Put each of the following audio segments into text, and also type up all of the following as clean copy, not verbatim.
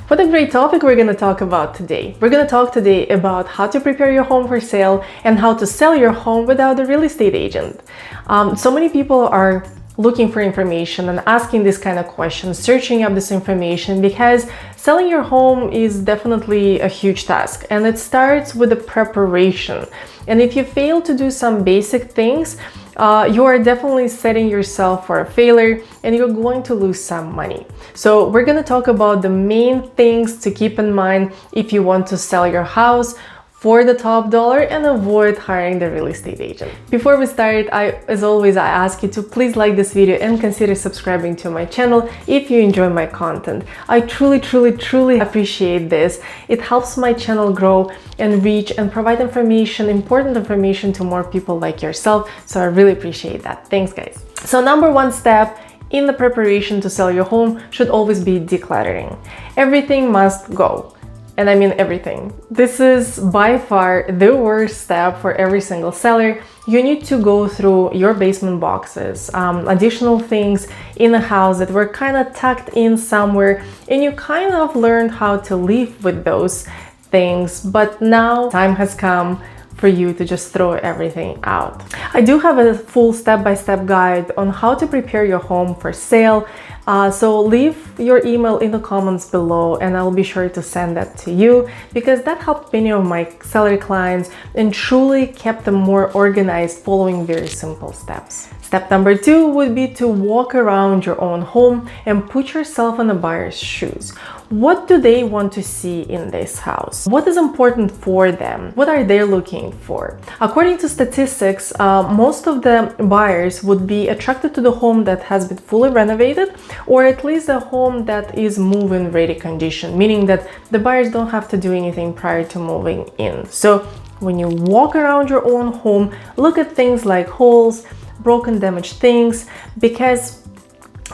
What a great topic we're going to talk about today. We're going to talk today about how to prepare your home for sale and how to sell your home without a real estate agent. So many people are looking for information and asking this kind of questions, searching up this information, because selling your home is definitely a huge task, and it starts with the preparation. And if you fail to do some basic things, you are definitely setting yourself for a failure and you're going to lose some money. So we're going to talk about the main things to keep in mind if you want to sell your house for the top dollar and avoid hiring the real estate agent. Before we start, as always, I ask you to please like this video and consider subscribing to my channel if you enjoy my content. I truly appreciate this. It helps my channel grow and reach and provide information, important information to more people like yourself. So I really appreciate that. Thanks, guys. So number one step in the preparation to sell your home should always be decluttering. Everything must go. And I mean everything. This is by far the worst step for every single seller. You need to go through your basement boxes, additional things in the house that were kind of tucked in somewhere, and you kind of learned how to live with those things. But now time has come for you to just throw everything out. I do have a full step-by-step guide on how to prepare your home for sale. So leave your email in the comments below and I'll be sure to send that to you, because that helped many of my seller clients and truly kept them more organized following very simple steps. Step number 2 would be to walk around your own home and put yourself in the buyer's shoes. What do they want to see in this house? What is important for them? What are they looking for? According to statistics, most of the buyers would be attracted to the home that has been fully renovated, or at least a home that is move-in ready condition, meaning that the buyers don't have to do anything prior to moving in. So when you walk around your own home, look at things like holes, broken, damaged things, because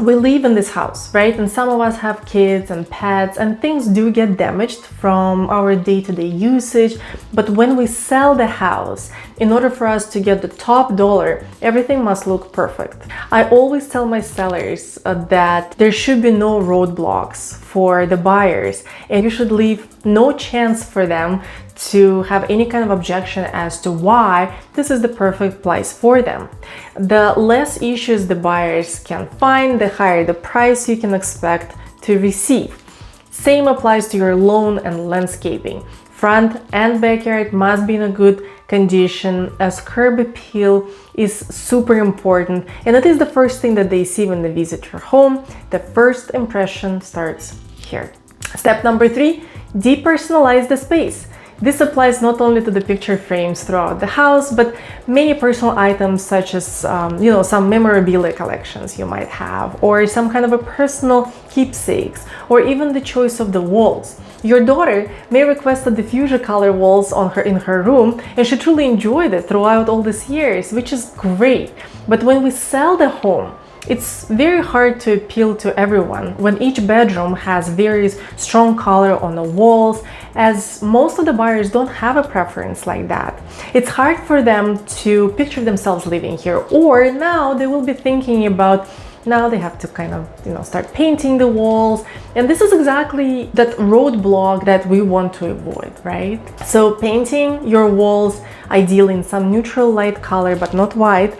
we live in this house, right? And some of us have kids and pets, and things do get damaged from our day-to-day usage. But when we sell the house, in order for us to get the top dollar, everything must look perfect. I always tell my sellers that there should be no roadblocks for the buyers, and you should leave no chance for them to have any kind of objection as to why this is the perfect price for them. The less issues the buyers can find, the higher the price you can expect to receive. Same applies to your lawn and landscaping. Front and backyard must be in a good condition, as curb appeal is super important, and it is the first thing that they see when they visit your home. The first impression starts here. Step number 3, depersonalize the space. This applies not only to the picture frames throughout the house, but many personal items such as, some memorabilia collections you might have, or some kind of a personal keepsakes, or even the choice of the walls. Your daughter may request a diffuser color walls in her room, and she truly enjoyed it throughout all these years, which is great. But when we sell the home, it's very hard to appeal to everyone when each bedroom has very strong color on the walls, as most of the buyers don't have a preference like that. It's hard for them to picture themselves living here, or now they will be thinking about now they have to kind of, start painting the walls. And this is exactly that roadblock that we want to avoid, right? So painting your walls, ideally in some neutral light color, but not white,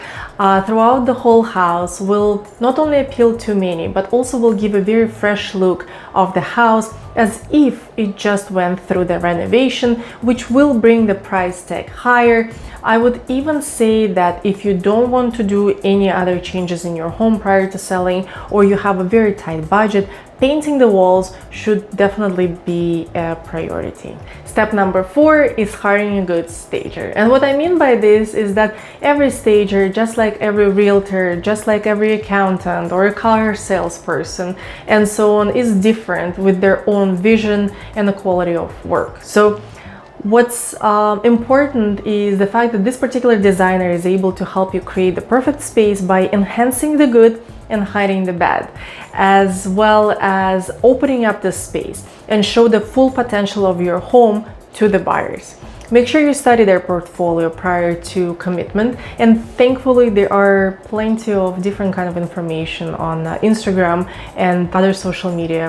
throughout the whole house will not only appeal to many, but also will give a very fresh look of the house, as if it just went through the renovation, which will bring the price tag higher. I would even say that if you don't want to do any other changes in your home prior to selling, or you have a very tight budget, painting the walls should definitely be a priority. Step number 4 is hiring a good stager. And what I mean by this is that every stager, just like every realtor, just like every accountant or a car salesperson and so on, is different with their own vision and the quality of work. So what's important is the fact that this particular designer is able to help you create the perfect space by enhancing the good and hiding the bad, as well as opening up the space and show the full potential of your home to the buyers. Make sure you study their portfolio prior to commitment, and thankfully there are plenty of different kind of information on Instagram and other social media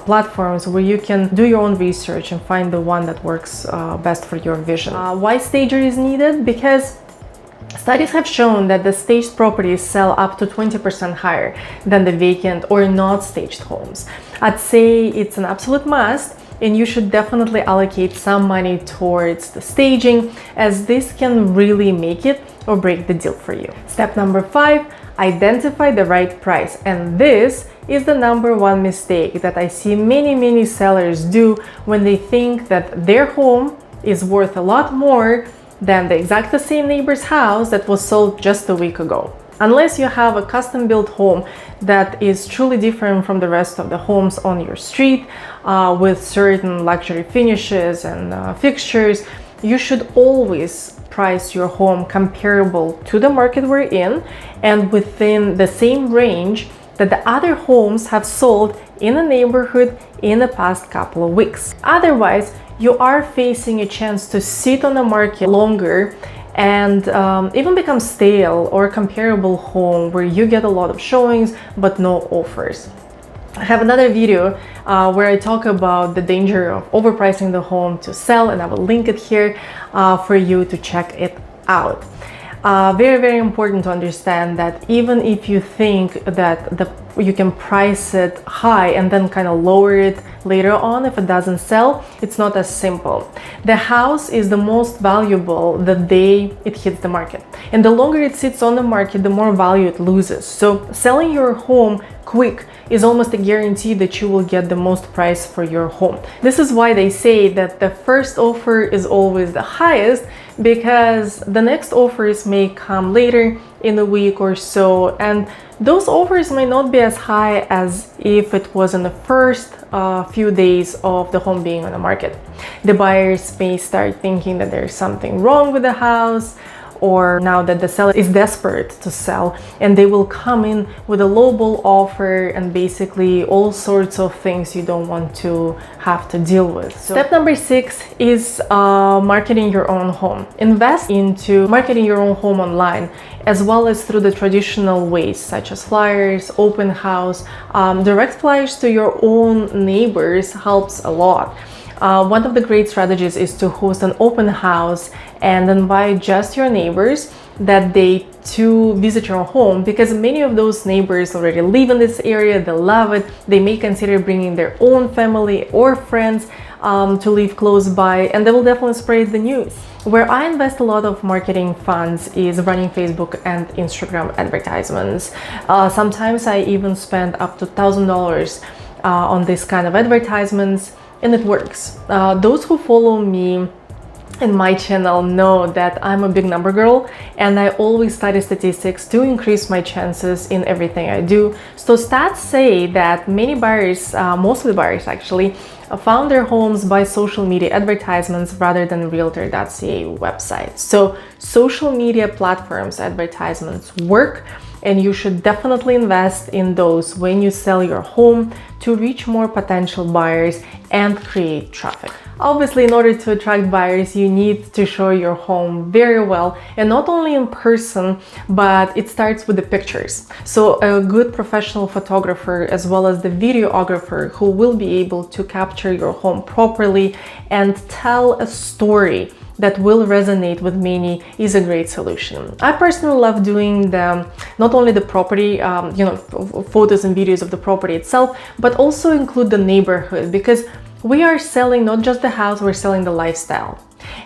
platforms where you can do your own research and find the one that works best for your vision. Why stager is needed? Because studies have shown that the staged properties sell up to 20% higher than the vacant or not staged homes. I'd say it's an absolute must, and you should definitely allocate some money towards the staging, as this can really make it or break the deal for you. Step number 5, identify the right price. And this is the number one mistake that I see many sellers do when they think that their home is worth a lot more than the exact same neighbor's house that was sold just a week ago. Unless you have a custom built home that is truly different from the rest of the homes on your street, with certain luxury finishes and fixtures, you should always price your home comparable to the market we're in and within the same range that the other homes have sold in the neighborhood in the past couple of weeks. Otherwise, you are facing a chance to sit on the market longer and even become stale or comparable home where you get a lot of showings but no offers. I have another video where I talk about the danger of overpricing the home to sell, and I will link it here for you to check it out. Very important to understand that even if you think that you can price it high and then kind of lower it later on if it doesn't sell, it's not as simple. The house is the most valuable the day it hits the market, and the longer it sits on the market, the more value it loses. So selling your home quick is almost a guarantee that you will get the most price for your home. This is why they say that the first offer is always the highest, because the next offers may come later in a week or so, and those offers may not be as high as if it was in the first few days of the home being on the market. The buyers may start thinking that there's something wrong with the house, or now that the seller is desperate to sell, and they will come in with a lowball offer and basically all sorts of things you don't want to have to deal with. So step number 6 is marketing your own home. Invest into marketing your own home online, as well as through the traditional ways such as flyers, open house. Direct flyers to your own neighbors helps a lot. One of the great strategies is to host an open house and invite just your neighbors that day to visit your home, because many of those neighbors already live in this area, they love it, they may consider bringing their own family or friends to live close by, and they will definitely spread the news. Where I invest a lot of marketing funds is running Facebook and Instagram advertisements. Sometimes I even spend up to $1,000 on this kind of advertisements, and it works. Those who follow me in my channel know that I'm a big number girl, and I always study statistics to increase my chances in everything I do. So stats say that many buyers, mostly buyers actually, found their homes by social media advertisements rather than Realtor.ca website. So social media platforms advertisements work, and you should definitely invest in those when you sell your home to reach more potential buyers and create traffic. Obviously, in order to attract buyers, you need to show your home very well, and not only in person, but it starts with the pictures. So a good professional photographer as well as the videographer who will be able to capture your home properly and tell a story that will resonate with many is a great solution. I personally love doing not only the property, photos and videos of the property itself, but also include the neighborhood, because we are selling not just the house, we're selling the lifestyle.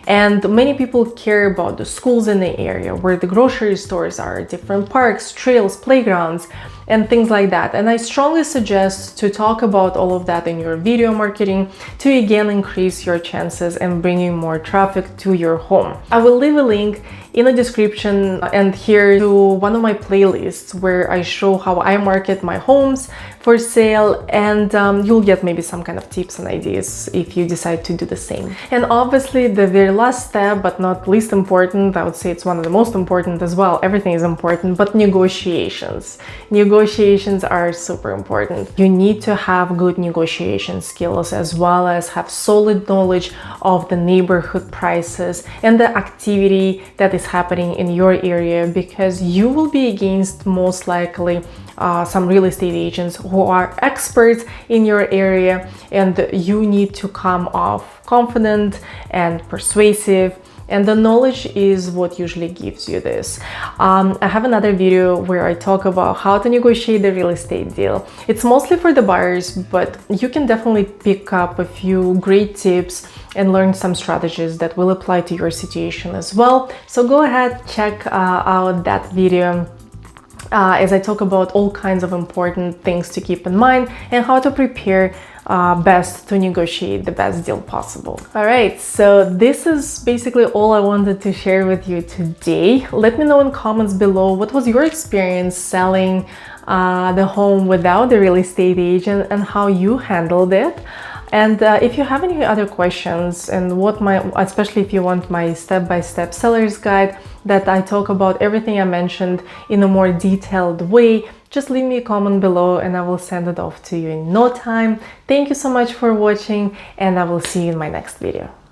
And many people care about the schools in the area, where the grocery stores are, different parks, trails, playgrounds, and things like that. And I strongly suggest to talk about all of that in your video marketing to again increase your chances and bringing more traffic to your home. I will leave a link in the description and here to one of my playlists where I show how I market my homes for sale, and you'll get maybe some kind of tips and ideas if you decide to do the same. And obviously the very last step, but not least important, I would say it's one of the most important as well. Everything is important, but negotiations. Negotiations are super important. You need to have good negotiation skills, as well as have solid knowledge of the neighborhood prices and the activity that is happening in your area, because you will be against most likely some real estate agents who are experts in your area, and you need to come off confident and persuasive, and the knowledge is what usually gives you this. I have another video where I talk about how to negotiate the real estate deal. It's mostly for the buyers, but you can definitely pick up a few great tips and learn some strategies that will apply to your situation as well. So go ahead, check out that video as I talk about all kinds of important things to keep in mind and how to prepare best to negotiate the best deal possible. All right, so this is basically all I wanted to share with you today. Let me know in comments below, what was your experience selling the home without the real estate agent and how you handled it. And if you have any other questions, and especially if you want my step-by-step seller's guide that I talk about everything I mentioned in a more detailed way, just leave me a comment below and I will send it off to you in no time. Thank you so much for watching, and I will see you in my next video.